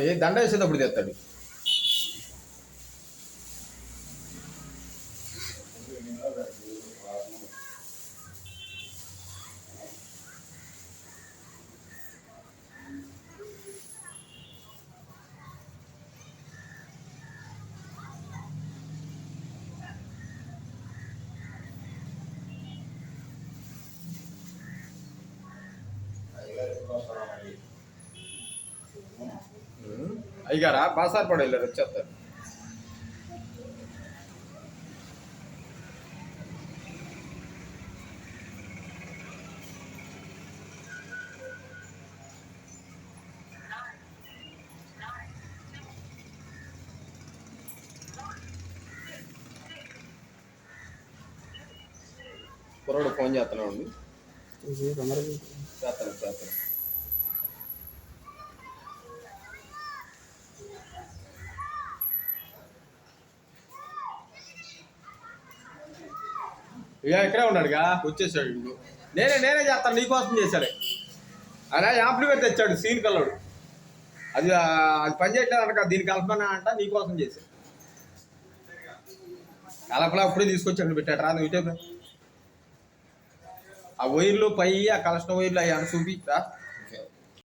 ఏ దండ వేసేటప్పుడు తెస్తాడు. అయ్యారా బాసార్ పడ వెళ్ళారు, వచ్చేస్తారు. కుర్రాడు ఫోన్ చేస్తున్నాడు. చేస్తాను. ఇక ఇక్కడే ఉన్నాడుగా, వచ్చేసాడు. నేనే చేస్తాను, నీకోసం చేశాడు. అలా యాంప్లిఫైర్ తెచ్చాడు సీన్ కలడు. అది పని చేయట్లేదు అనక, దీనికి కలపనా అంట, నీకోసం చేశాడు. కలపలా అప్పుడే తీసుకొచ్చాడు, పెట్టాడు రా నువ్వు ఇటే. ఆ వైర్లు పై ఆ కలెక్షన్ వైర్లు అవి అని చూపి